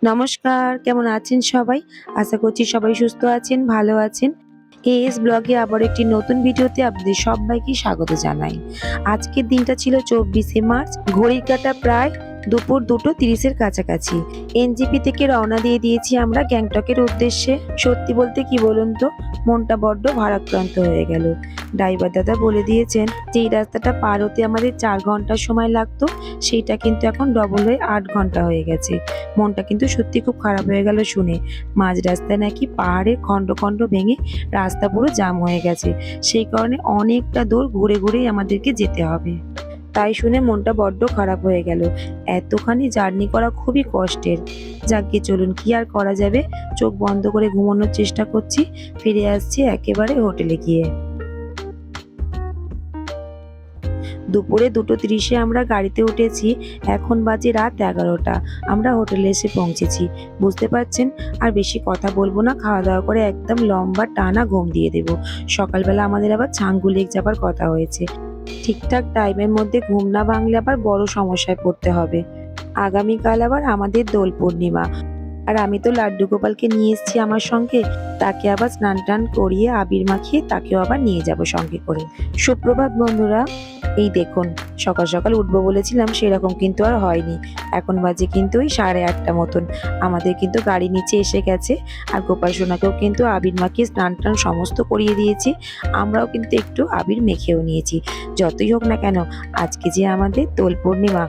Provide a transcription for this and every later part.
নমস্কার, কেমন আছেন সবাই? আশা করছি সবাই সুস্থ আছেন, ভালো আছেন। এএস ব্লগে আবার একটি নতুন ভিডিওতে আপনাদের সবাইকে স্বাগত জানাই। আজকের দিনটা ছিল ২৪শে মার্চ। ঘড়ির কাঁটা প্রায় দুপুর ২:৩০ কাছাকাছি। এনজেপি থেকে রওনা দিয়ে দিয়েছি আমরা গ্যাংটকের উদ্দেশ্যে। সত্যি বলতে কি বলুন তো, মনটা বড্ড ভারাক্রান্ত হয়ে গেল। ড্রাইভার দাদা বলে দিয়েছেন যে এই রাস্তাটা পার হতে আমাদের ৪ ঘন্টা সময় লাগতো, সেইটা কিন্তু এখন ডবল হয়ে ৮ ঘন্টা হয়ে গেছে। মনটা কিন্তু সত্যি খুব খারাপ হয়ে গেল শুনে। মাঝ রাস্তায় নাকি পাহাড়ের খণ্ড খণ্ড ভেঙে রাস্তা পুরো জাম হয়ে গেছে, সেই কারণে অনেকটা দূর ঘুরে ঘুরেই আমাদেরকে যেতে হবে। তাই শুনে মনটা বড্ড খারাপ হয়ে গেল। এতখানি জার্নি করা খুবই কষ্টের। যাকগে চলুন, কি আর করা যাবে, চোখ বন্ধ করে ঘুমানোর চেষ্টা করছি। ফিরে আসছি একেবারে হোটেলে গিয়ে। দুপুরে 2:30 আমরা গাড়িতে উঠেছি। এখন বাজে রাত 11টা। আমরা হোটেলে এসে পৌঁছেছি। বুঝতে পারছেন, আর বেশি কথা বলবো না, খাওয়া দাওয়া করে একদম লম্বা টানা ঘুম দিয়ে দেবো। সকালবেলা আমাদের আবার ছাঙ্গু লেক যাবার কথা হয়েছে। ঠিকঠাক টাইমের মধ্যে ঘুম না ভাঙলে আবার বড় সমস্যায় পড়তে হবে। আগামীকাল আবার আমাদের দোল পূর্ণিমা। আর আমি তো লাড্ডু গোপালকে নিয়ে এসেছি আমার সঙ্গে। তাকে আবার স্নান টান করিয়ে আবির মাখিয়ে তাকেও আবার নিয়ে যাব সঙ্গে করে। সুপ্রভাত বন্ধুরা। এই দেখুন, সকাল সকাল উঠবো বলেছিলাম, সেরকম কিন্তু আর হয়নি। এখন বাজে কিন্তু ওই 8:30 মতন। আমাদের কিন্তু গাড়ি নিচে এসে গেছে। আর গোপাল সোনাকেও কিন্তু আবির মাখিয়ে স্নান টান সমস্ত করিয়ে দিয়েছি। আমরাও কিন্তু একটু আবির মেখেও নিয়েছি। যতই হোক না কেন, আজকে যে আমাদের দোল পূর্ণিমা,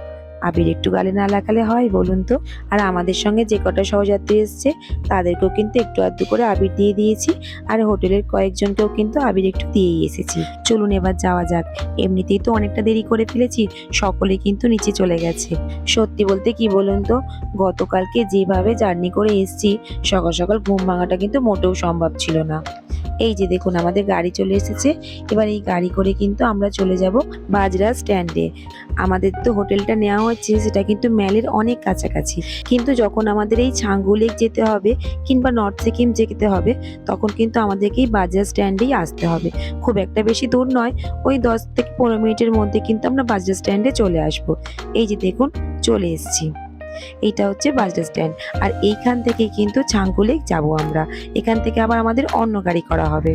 আবির একটু গালে না লাগালে হয় বলুন তো? আর আমাদের সঙ্গে যে কটা সহযাত্রী এসছে তাদেরকেও কিন্তু একটু আধটু করে আবির দিয়ে দিয়েছি। আর হোটেলের কয়েকজনকেও কিন্তু আবির একটু দিয়েই এসেছি। চলুন এবার যাওয়া যাক। এমনিতেই তো অনেকটা দেরি করে ফেলেছি, সকলে কিন্তু নিচে চলে গেছে। সত্যি বলতে কি বলুন তো, গতকালকে যেভাবে জার্নি করে এসছি, সকাল সকাল ঘুম ভাঙাটা কিন্তু মোটেও সম্ভব ছিল না। এই যে দেখুন, আমাদের গাড়ি চলে এসেছে। এবার এই গাড়ি করে কিন্তু আমরা চলে যাব বাজরা স্ট্যান্ডে। আমাদের তো হোটেলটা নেওয়া হচ্ছে সেটা কিন্তু ম্যালের অনেক কাছাকাছি, কিন্তু যখন আমাদের এই ছাঙ্গু লেক যেতে হবে কিংবা নর্থ সিকিম যেতে হবে, তখন কিন্তু আমাদেরকে এই বাজরা স্ট্যান্ডেই আসতে হবে। খুব একটা বেশি দূর নয়, ওই 10 থেকে 15 মিনিটের মধ্যে কিন্তু আমরা বাজরা স্ট্যান্ডে চলে আসব। এই যে দেখুন, চলে এসেছি। এইটা হচ্ছে বাজরা স্ট্যান্ড। আর এইখান থেকে কিন্তু ছাঙ্গু লেক যাবো আমরা। এখান থেকে আবার আমাদের অন্য গাড়ি করা হবে।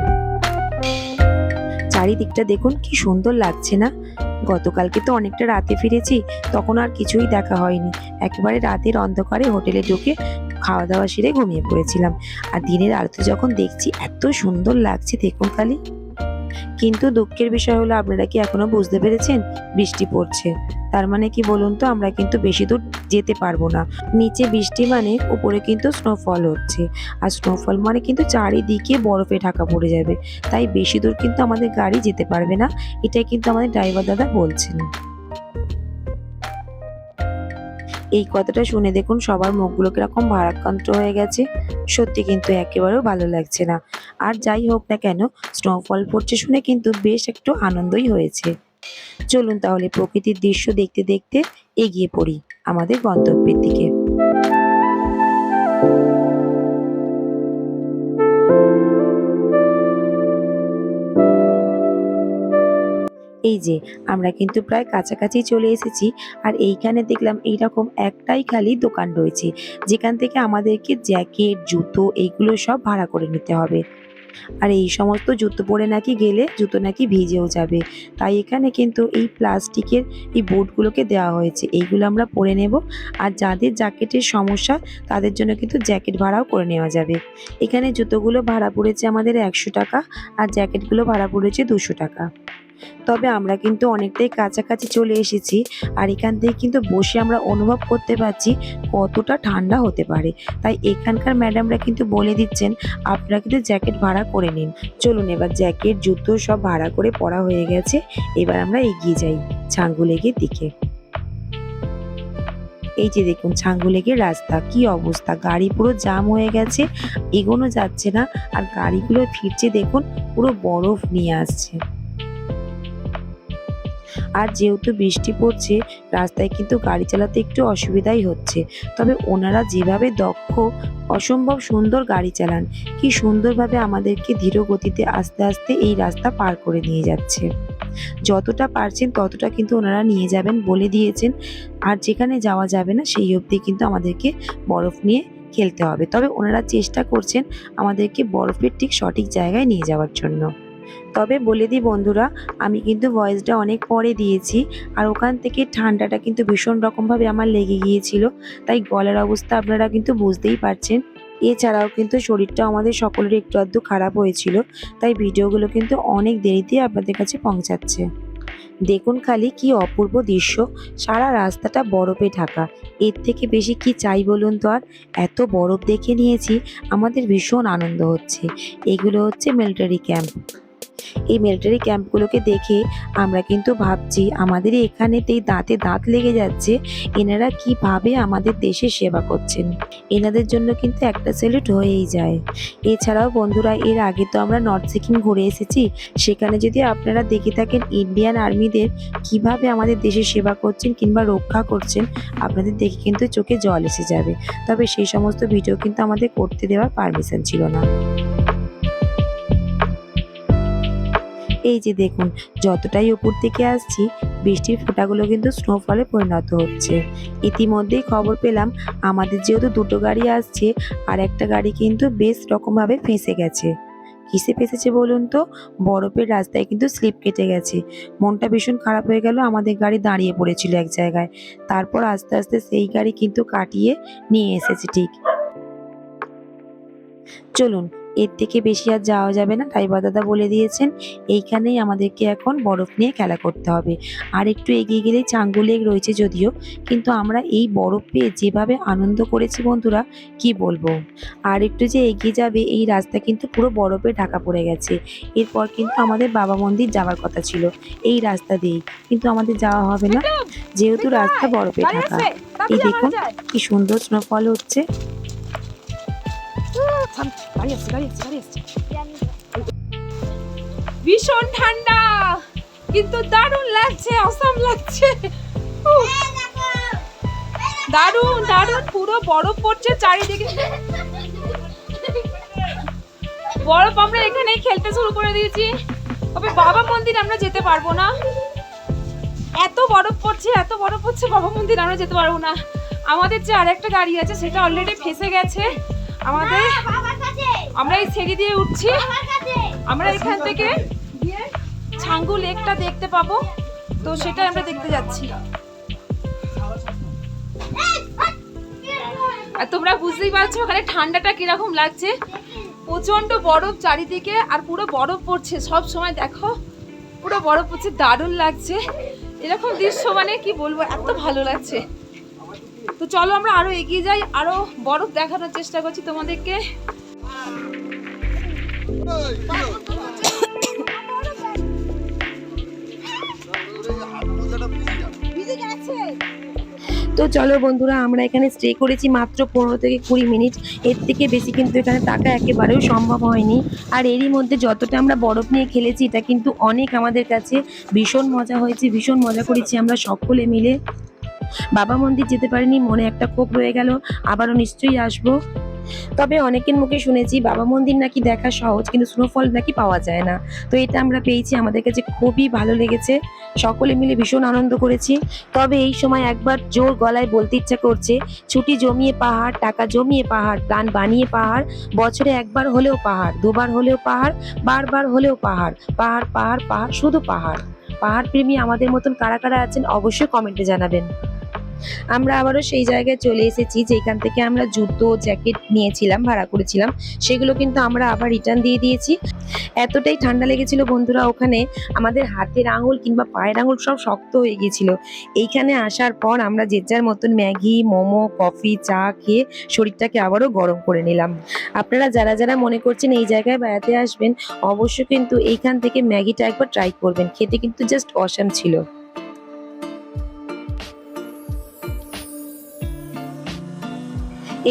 চারিদিকটা দেখুন কি সুন্দর লাগছে না? গতকালকে তো অনেকটা রাতে ফিরেছি, তখন আর কিছুই দেখা হয়নি। একেবারে রাতের অন্ধকারে হোটেলে ঢুকে খাওয়া দাওয়া সেরে ঘুমিয়ে পড়েছিলাম। আর দিনের আলোতে যখন দেখছি এত সুন্দর লাগছে দেখুন খালি। কিন্তু দুঃখের বিষয় হলো, আপনারা কি এখনো বুঝতে পেরেছেন? বৃষ্টি পড়ছে। তার মানে কি বলুন তো, আমরা কিন্তু বেশি দূর যেতে পারবো না। নিচে বৃষ্টি মানে উপরে কিন্তু স্নোফল হচ্ছে। আর স্নোফল মানে কিন্তু চারিদিকে বরফে ঢাকা পড়ে যাবে। তাই বেশি দূর কিন্তু আমাদের গাড়ি যেতে পারবে না, এটাই কিন্তু আমাদের ড্রাইভার দাদা বলছেন। এই কথাটা শুনে দেখুন সবার মুখগুলো কিরকম ভারাক্রান্ত হয়ে গেছে। সত্যি কিন্তু একেবারেও ভালো লাগছে না। আর যাই হোক না কেন, স্নোফল পড়ছে শুনে কিন্তু বেশ একটু আনন্দই হয়েছে। চলুন তাহলে প্রকৃতির দৃশ্য দেখতে দেখতে এগিয়ে পড়ি আমাদের গন্তব্যের দিকে। এই যে আমরা কিন্তু প্রায় কাছাকাছি চলে এসেছি। আর এইখানে দেখলাম এইরকম একটাই খালি দোকান রয়েছে, যেখান থেকে আমাদেরকে জ্যাকেট, জুতো এইগুলো সব ভাড়া করে নিতে হবে। আর এই সমস্ত জুতো পরে নাকি গেলে জুতো নাকি ভিজেও যাবে। তাই এখানে কিন্তু এই প্লাস্টিকের এই বুটগুলোকে দেওয়া হয়েছে, এইগুলো আমরা পরে নেব। আর যাদের জ্যাকেটের সমস্যা তাদের জন্য কিন্তু জ্যাকেট ভাড়াও করে নেওয়া যাবে। এখানে জুতোগুলো ভাড়া পড়েছে আমাদের 100 টাকা, আর জ্যাকেটগুলো ভাড়া পড়েছে 200 টাকা। তবে আমরা কিন্তু অনেকটাই কাছাকাছি চলে এসেছি। আর এখান থেকে কিন্তু বসে আমরা অনুভব করতে পারছি কতটা ঠান্ডা হতে পারে। তাই এখানকার ম্যাডামরা কিন্তু বলে দিচ্ছেন আপনারা কিন্তু জ্যাকেট ভাড়া করে নিন। চলুন এবার জ্যাকেট, জুতো সব ভাড়া করে পরা হয়ে গেছে। এবার আমরা এগিয়ে যাই ছাঙ্গু লেকের দিকে। এই যে দেখুন ছাঙ্গু লেকের রাস্তা কি অবস্থা, গাড়ি পুরো জাম হয়ে গেছে, এগোনো যাচ্ছে না। আর গাড়িগুলো ফিরছে দেখুন, পুরো বরফ নিয়ে আসছে। আর যেহেতু বৃষ্টি পড়ছে, রাস্তায় কিন্তু গাড়ি চালাতে একটু অসুবিধাই হচ্ছে। তবে ওনারা যেভাবে দক্ষ, অসম্ভব সুন্দর গাড়ি চালান। কি সুন্দরভাবে আমাদেরকে ধীর গতিতে আস্তে আস্তে এই রাস্তা পার করে নিয়ে যাচ্ছে। যতটা পারছেন ততটা কিন্তু ওনারা নিয়ে যাবেন বলে দিয়েছেন। আর যেখানে যাওয়া যাবে না সেই অবধি কিন্তু আমাদেরকে বরফ নিয়ে খেলতে হবে। তবে ওনারা চেষ্টা করছেন আমাদেরকে বরফের ঠিক সঠিক জায়গায় নিয়ে যাওয়ার জন্য। তবে বলে দিই বন্ধুরা, আমি কিন্তু ভয়েসটা অনেক পরে দিয়েছি। আর ওখান থেকে ঠান্ডাটা কিন্তু ভীষণ রকমভাবে আমার লেগে গিয়েছিল, তাই গলার অবস্থা আপনারা কিন্তু বুঝতেই পারছেন। এছাড়াও কিন্তু শরীরটা আমাদের সকলের একটু আধটু খারাপ হয়েছিল, তাই ভিডিওগুলো কিন্তু অনেক দেরিতে আপনাদের কাছে পৌঁছাচ্ছে। দেখুন খালি কি অপূর্ব দৃশ্য, সারা রাস্তাটা বরফে ঢাকা। এর থেকে বেশি কি চাই বলুন তো? আর এত বরফ দেখে নিয়েছি, আমাদের ভীষণ আনন্দ হচ্ছে। এগুলো হচ্ছে মিলিটারি ক্যাম্প। এই মিলিটারি ক্যাম্পগুলোকে দেখে আমরা কিন্তু ভাবছি আমাদের এখানেতেই দাঁতে দাঁত লেগে যাচ্ছে, এনারা কিভাবে আমাদের দেশের সেবা করছেন। এনাদের জন্য কিন্তু একটা স্যালুট হয়েই যায়। এছাড়াও বন্ধুরা, এর আগে তো আমরা নর্থ সিকিম ঘুরে এসেছি, সেখানে যদি আপনারা দেখে থাকেন ইন্ডিয়ান আর্মিদের কিভাবে আমাদের দেশের সেবা করছেন কিংবা রক্ষা করছেন, আপনাদের দেখে কিন্তু চোখে জল এসে যাবে। তবে সেই সমস্ত ভিডিও কিন্তু আমাদের করতে দেওয়ার পারমিশন ছিল না। এই যে দেখুন, যতটাই উপর থেকে আসছি বৃষ্টির ফোঁটাগুলো কিন্তু স্নোফলে পরিণত হচ্ছে। ইতিমধ্যেই খবর পেলাম আমাদের যেহেতু দুটো গাড়ি আসছে, আর একটা গাড়ি কিন্তু বেশ রকমভাবে ফেঁসে গেছে। কিসে ফেঁসেছে বলুন তো? বরফের রাস্তায় কিন্তু স্লিপ কেটে গেছে। মনটা ভীষণ খারাপ হয়ে গেল, আমাদের গাড়ি দাঁড়িয়ে পড়েছিল এক জায়গায়। তারপর আস্তে আস্তে সেই গাড়ি কিন্তু কাটিয়ে নিয়ে এসেছে ঠিক। চলুন, এর থেকে বেশি আর যাওয়া যাবে না, ড্রাইভার দাদা বলে দিয়েছেন এইখানেই আমাদেরকে এখন বরফ নিয়ে খেলা করতে হবে। আর একটু এগিয়ে গেলেই চাঙ্গু লেক রয়েছে যদিও, কিন্তু আমরা এই বরফ পেয়ে যেভাবে আনন্দ করেছি বন্ধুরা, কি বলবো। আর একটু যে এগিয়ে যাবে এই রাস্তা কিন্তু পুরো বরফে ঢাকা পড়ে গেছে। এরপর কিন্তু আমাদের বাবা মন্দির যাওয়ার কথা ছিল এই রাস্তা দিয়েই, কিন্তু আমাদের যাওয়া হবে না যেহেতু রাস্তা বরফে ঢাকা। এই দেখুন কি সুন্দর স্নোফল হচ্ছে। ভীষণ ঠান্ডা কিন্তু দারুণ লাগছে, অসাম লাগছে। দারুণ দারুণ, পুরো বরফ পড়ছে চারিদিকে। বরফ আমরা এখানেই খেলতে শুরু করে দিয়েছি। তবে বাবা মন্দির আমরা যেতে পারবো না, এত বরফ পড়ছে, এত বরফ পড়ছে, বাবা মন্দির আমরা যেতে পারবো না। আমাদের যে আরেকটা গাড়ি আছে সেটা অলরেডি ফেসে গেছে। আমরা এই সিঁড়ি দিয়ে উঠছি, আমরা এখান থেকে ছাঙ্গু লেকটা দেখতে পাবো, তো সেটাই আমরা দেখতে যাচ্ছি। আর তোমরা বুঝতেই পারছো ওখানে ঠান্ডাটা কিরকম লাগছে, প্রচন্ড বরফ চারিদিকে, আর পুরো বরফ পড়ছে সব সময়। দেখো পুরো বরফ পড়ছে, দারুণ লাগছে। এরকম দৃশ্য মানে কি বলবো, এত ভালো লাগছে। তো চলো আমরা আরো এগিয়ে যাই, আরো বরফ দেখানোর চেষ্টা করছি তোমাদেরকে। তো চলো বন্ধুরা, আমরা এখানে স্টে করেছি মাত্র 15 থেকে 20 মিনিট, এর থেকে বেশি কিন্তু এখানে থাকা একেবারেও সম্ভব হয়নি। আর এরই মধ্যে যতটা আমরা বরফ নিয়ে খেলেছি এটা কিন্তু অনেক আমাদের কাছে ভীষণ মজা হয়েছে, ভীষণ মজা করেছি আমরা সকলে মিলে। বাবা মন্দির যেতে পারিনি, মনে একটা ক্ষোভ রয়ে গেল, আবারও নিশ্চয়ই আসবো। তবে অনেকের মুখে শুনেছি বাবা মন্দির নাকি দেখা সহজ, কিন্তু স্নোফল নাকি পাওয়া যায় না। তো এটা আমরা পেয়েছি, আমাদের কাছে খুবই ভালো লেগেছে, সকলে মিলে ভীষণ আনন্দ করেছি। তবে এই সময় একবার জোর গলায় বলতে ইচ্ছা করছে, ছুটি জমিয়ে পাহাড়, টাকা জমিয়ে পাহাড়, প্ল্যান বানিয়ে পাহাড়, বছরে একবার হলেও পাহাড়, দুবার হলেও পাহাড়, বারবার হলেও পাহাড়, পাহাড় পাহাড় পাহাড়, শুধু পাহাড়। পাহাড় প্রেমী আমাদের মতন কারা কারা আছেন অবশ্যই কমেন্টে জানাবেন। আমরা আবারও সেই জায়গায় চলে এসেছি যেখান থেকে আমরা জুতো জ্যাকেট নিয়েছিলাম, ভাড়া করেছিলাম, সেগুলো কিন্তু আমরা আবার রিটার্ন দিয়ে দিয়েছি। এতটাই ঠান্ডা লেগেছিল বন্ধুরা, ওখানে আমাদের হাতের আঙুল কিংবা পায়ের আঙুল সব শক্ত হয়ে গিয়েছিল। এইখানে আসার পর আমরা যে যার মতন ম্যাগি, মোমো, কফি, চা খেয়ে শরীরটাকে আবারও গরম করে নিলাম। আপনারা যারা যারা মনে করছেন এই জায়গায় বেড়াতে আসবেন, অবশ্যই কিন্তু এইখান থেকে ম্যাগিটা একবার ট্রাই করবেন, খেতে কিন্তু জাস্ট অসাম ছিল।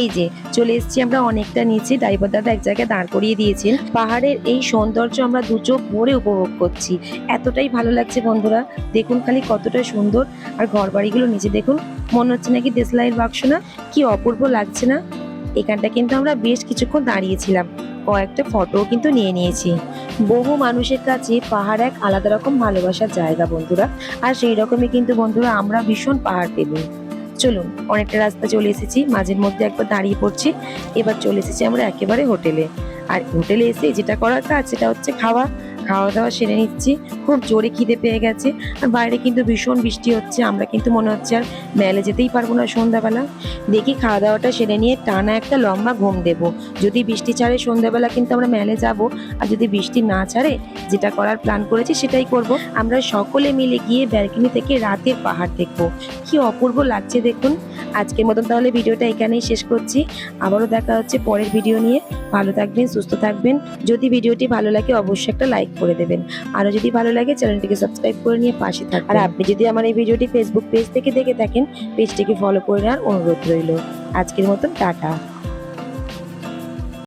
এই যে চলে এসেছি আমরা অনেকটা নিচে, ড্রাইভার দাদা এক জায়গায় দাঁড় করিয়ে দিয়েছেন। পাহাড়ের এই সৌন্দর্য আমরা দু চোখ ভরে উপভোগ করছি, এতটাই ভালো লাগছে বন্ধুরা। দেখুন খালি কতটা সুন্দর, আর ঘর বাড়িগুলো নিচে দেখুন, মনে হচ্ছে নাকি দেশলাইয়ের বাক্স না, কি অপূর্ব লাগছে না। এখানটা কিন্তু আমরা বেশ কিছুক্ষণ দাঁড়িয়েছিলাম, কয়েকটা ফটোও কিন্তু নিয়ে নিয়েছি। বহু মানুষের কাছে পাহাড় এক আলাদা রকম ভালোবাসার জায়গা বন্ধুরা, আর সেই রকমই কিন্তু বন্ধুরা আমরা ভীষণ পাহাড় প্রেমী। চলুন, অনেকটা রাস্তা চলে এসেছি, মাঝের মধ্যে একবার দাঁড়িয়ে পড়ছি। এবার চলে এসেছি আমরা একেবারে হোটেলে। আর হোটেলে এসে যেটা করার কাজ সেটা হচ্ছে খাওয়া দাওয়া সেরে নিচ্ছি। খুব জোরে খিদে পেয়ে গেছে, আর বাইরে কিন্তু ভীষণ বৃষ্টি হচ্ছে। আমরা কিন্তু মনে হচ্ছে আর মেলে যেতেই পারবো না সন্ধ্যাবেলা। দেখি খাওয়া দাওয়াটা সেরে নিয়ে টানা একটা লম্বা ঘুম দেবো। যদি বৃষ্টি ছাড়ে সন্ধ্যাবেলা কিন্তু আমরা মেলে যাব, আর যদি বৃষ্টি না ছাড়ে যেটা করার প্ল্যান করেছি সেটাই করব। আমরা সকলে মিলে গিয়ে ব্যালকনি থেকে রাতের পাহাড় দেখবো। কি অপূর্ব লাগছে দেখুন। আজকের মতন তাহলে ভিডিওটা এখানেই শেষ করছি। আবারও দেখা হচ্ছে পরের ভিডিও নিয়ে। ভালো থাকবেন, সুস্থ থাকবেন। যদি ভিডিওটি ভালো লাগে অবশ্যই একটা লাইক করে দেবেন। আরও যদি ভালো লাগে চ্যানেলটিকে সাবস্ক্রাইব করে নিয়ে পাশে থাকবেন। আর আপনি যদি আমার এই ভিডিওটি ফেসবুক পেজ থেকে দেখে থাকেন, পেজটিকে ফলো করে নেওয়ার অনুরোধ রইল। আজকের মতন টাটা।